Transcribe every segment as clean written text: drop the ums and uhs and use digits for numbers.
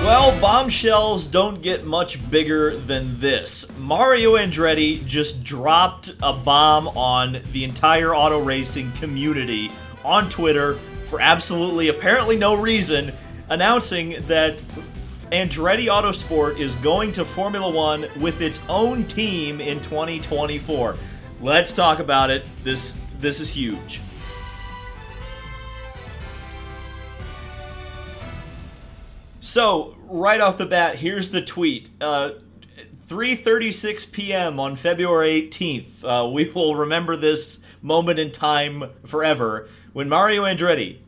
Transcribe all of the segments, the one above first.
Well, bombshells don't get much bigger than this. Mario Andretti just dropped a bomb on the entire auto racing community on Twitter for absolutely apparently no reason, announcing that Andretti Autosport is going to Formula One with its own team in 2024. Let's talk about it. This is huge. So, right off the bat, here's the tweet. 3:36 p.m. on February 18th. We will remember this moment in time forever when Mario Andretti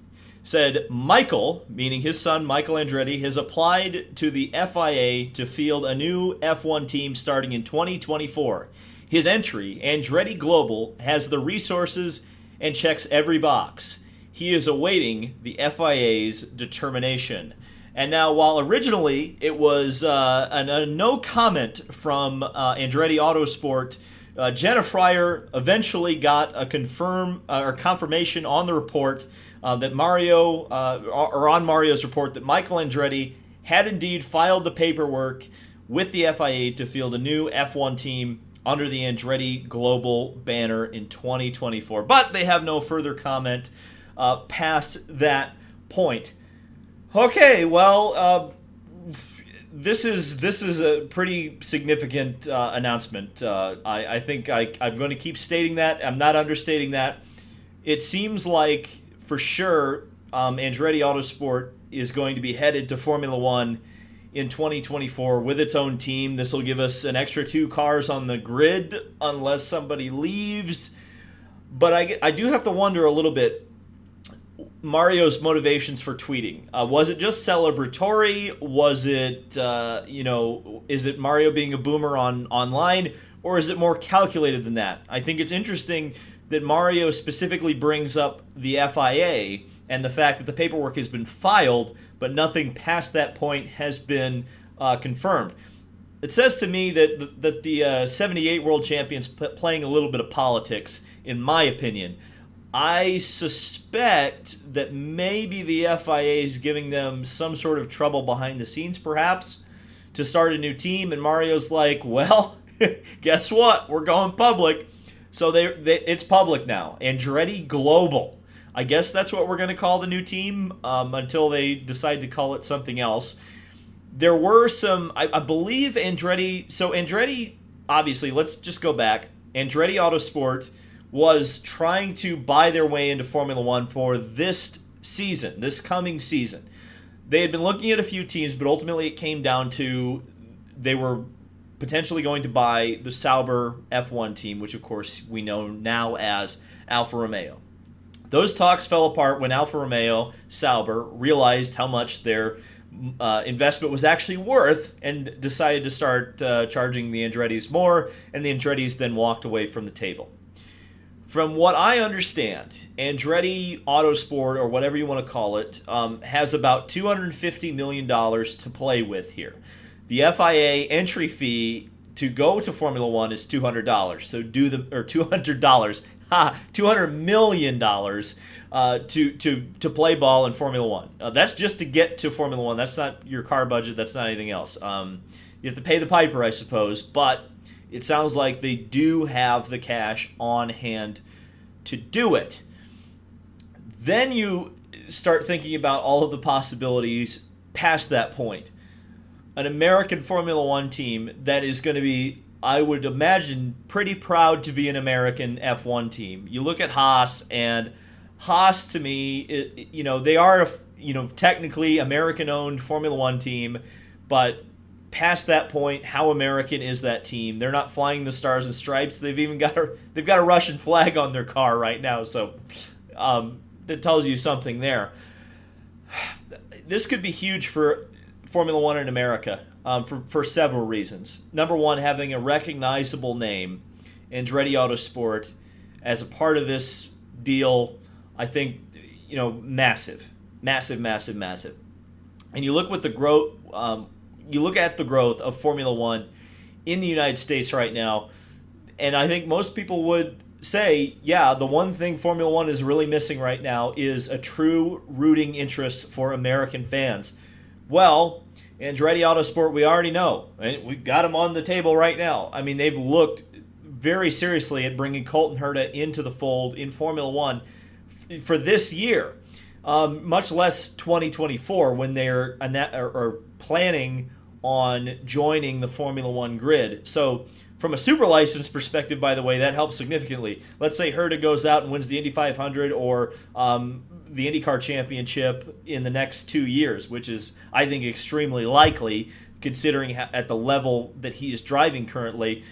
said Michael, meaning his son Michael Andretti, has applied to the FIA to field a new F1 team starting in 2024. His entry, Andretti Global, has the resources and checks every box. He is awaiting the FIA's determination. And now, while originally it was a no comment from Andretti Autosport, Jenna Fryer eventually got a confirmation on the report that on Mario's report that Michael Andretti had indeed filed the paperwork with the FIA to field a new F1 team under the Andretti Global banner in 2024. But they have no further comment past that point. Okay, well, this is a pretty significant announcement. I think I'm going to keep stating that. I'm not understating that. It seems like, for sure, Andretti Autosport is going to be headed to Formula One in 2024 with its own team. This will give us an extra 2 cars on the grid unless somebody leaves. But I do have to wonder a little bit, Mario's motivations for tweeting. Was it just celebratory? Was it, is it Mario being a boomer online? Or is it more calculated than that? I think it's interesting that Mario specifically brings up the FIA and the fact that the paperwork has been filed, but nothing past that point has been confirmed. It says to me that the 78 world champion's playing a little bit of politics, in my opinion. I suspect that maybe the FIA is giving them some sort of trouble behind the scenes, perhaps, to start a new team. And Mario's like, well, guess what? We're going public. So it's public now. Andretti Global. I guess that's what we're going to call the new team until they decide to call it something else. There were some, I believe Andretti, so Andretti, obviously, let's just go back. Andretti Autosport was trying to buy their way into Formula One for this season, this coming season. They had been looking at a few teams, but ultimately it came down to they were potentially going to buy the Sauber F1 team, which of course we know now as Alfa Romeo. Those talks fell apart when Alfa Romeo, Sauber, realized how much their investment was actually worth and decided to start charging the Andrettis more, and the Andrettis then walked away from the table. From what I understand, Andretti Autosport, or whatever you want to call it, has about $250 million to play with here. The FIA entry fee to go to Formula One is $200. So $200, $200 million to play ball in Formula One. That's just to get to Formula One. That's not your car budget. That's not anything else. You have to pay the piper, I suppose, but it sounds like they do have the cash on hand to do it. Then you start thinking about all of the possibilities past that point. An American Formula One team that is going to be, I would imagine, pretty proud to be an American F1 team. You look at Haas, and Haas, to me, they are, technically American-owned Formula One team, but past that point, how American is that team? They're not flying the stars and stripes. They've even got a Russian flag on their car right now. So that tells you something there. This could be huge for Formula One in America for several reasons. Number one, having a recognizable name, Andretti Autosport, as a part of this deal, I think, massive. And you look with the growth. You look at the growth of Formula One in the United States right now, and I think most people would say, yeah, the one thing Formula One is really missing right now is a true rooting interest for American fans. Well, Andretti Autosport, we already know. And we've got them on the table right now. I mean, they've looked very seriously at bringing Colton Herta into the fold in Formula One for this year, much less 2024 when they're planning on joining the Formula One grid. So from a super license perspective, by the way, that helps significantly. Let's say Herta goes out and wins the Indy 500 or the IndyCar Championship in the next 2 years, which is, I think, extremely likely considering at the level that he is driving currently.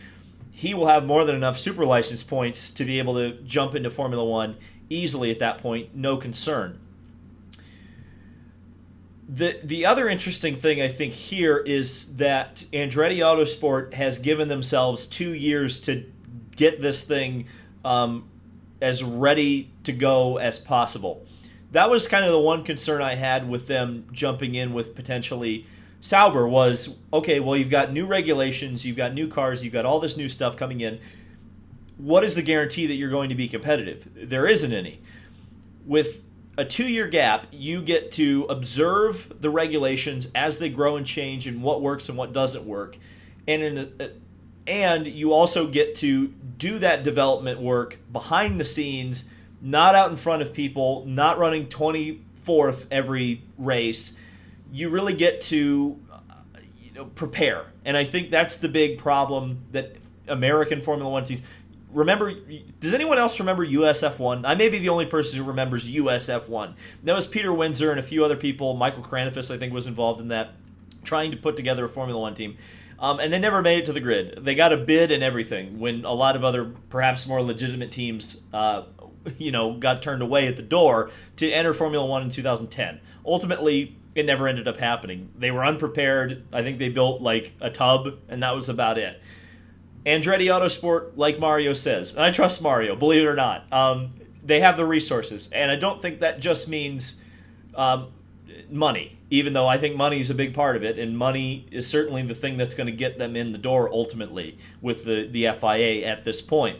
He will have more than enough super license points to be able to jump into Formula One easily at that point, no concern. The other interesting thing I think here is that Andretti Autosport has given themselves 2 years to get this thing as ready to go as possible. That was kind of the one concern I had with them jumping in with potentially Sauber was, okay, well, you've got new regulations, you've got new cars, you've got all this new stuff coming in. What is the guarantee that you're going to be competitive? There isn't any. With a 2-year gap, you get to observe the regulations as they grow and change and what works and what doesn't work. And you also get to do that development work behind the scenes, not out in front of people, not running 24th every race. You really get to prepare. And I think that's the big problem that American Formula One sees. Remember, does anyone else remember USF1? I may be the only person who remembers USF1. That was Peter Windsor and a few other people. Michael Kranifus, I think, was involved in that, trying to put together a Formula One team. And they never made it to the grid. They got a bid and everything when a lot of other, perhaps more legitimate teams, got turned away at the door to enter Formula One in 2010. Ultimately, it never ended up happening. They were unprepared. I think they built like a tub, and that was about it. Andretti Autosport, like Mario says, and I trust Mario, believe it or not, they have the resources. And I don't think that just means money, even though I think money is a big part of it, and money is certainly the thing that's going to get them in the door ultimately with the FIA at this point.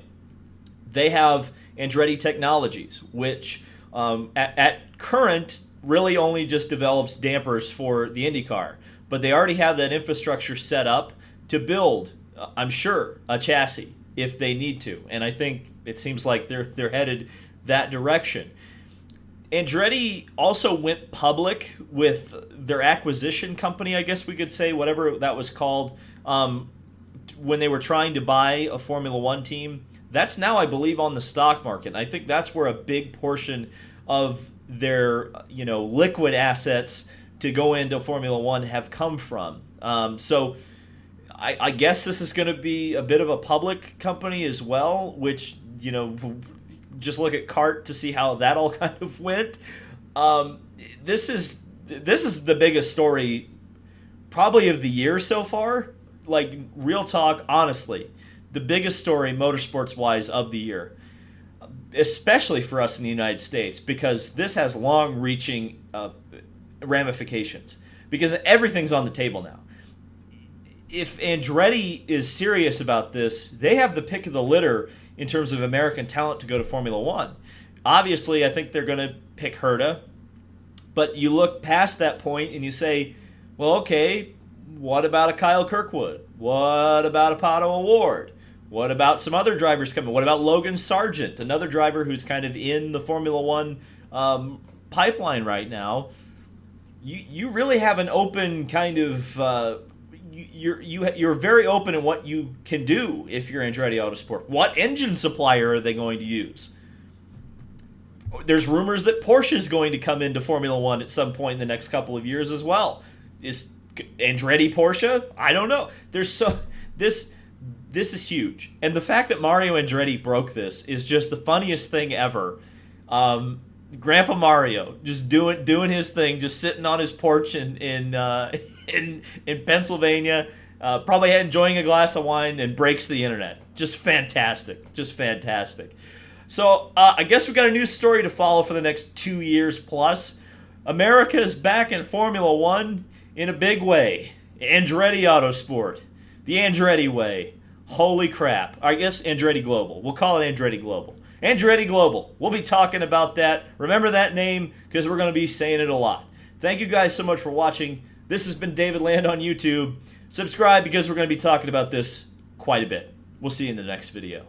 They have Andretti Technologies, which at current really only just develops dampers for the IndyCar, but they already have that infrastructure set up to build, I'm sure, a chassis if they need to, and I think it seems like they're headed that direction. Andretti also went public with their acquisition company, I guess we could say, whatever that was called, when they were trying to buy a Formula One team. That's now, I believe, on the stock market. I think that's where a big portion of their liquid assets to go into Formula One have come from. So I guess this is going to be a bit of a public company as well, which, just look at CART to see how that all kind of went. This is the biggest story probably of the year so far. Like, real talk, honestly, the biggest story motorsports-wise of the year, especially for us in the United States, because this has long-reaching ramifications, because everything's on the table now. If Andretti is serious about this, they have the pick of the litter in terms of American talent to go to Formula One. Obviously, I think they're going to pick Herta, but you look past that point and you say, well, okay, what about a Kyle Kirkwood? What about a Pato O'Ward? What about some other drivers coming? What about Logan Sargent, another driver who's kind of in the Formula One pipeline right now? You really have an open kind of... You're very open in what you can do if you're Andretti Autosport. What engine supplier are they going to use? There's rumors that Porsche is going to come into Formula One at some point in the next couple of years as well. Is Andretti Porsche? I don't know. This is huge, and the fact that Mario Andretti broke this is just the funniest thing ever. Grandpa Mario just doing his thing, just sitting on his porch in Pennsylvania, probably enjoying a glass of wine, and breaks the internet. Just fantastic. So I guess we got a new story to follow for the next 2 years plus. America is back in Formula One in a big way. Andretti Autosport, the Andretti way. Holy crap. I guess Andretti Global. We'll call it Andretti Global. Andretti Global. We'll be talking about that. Remember that name because we're going to be saying it a lot. Thank you guys so much for watching. This has been David Land on YouTube. Subscribe because we're going to be talking about this quite a bit. We'll see you in the next video.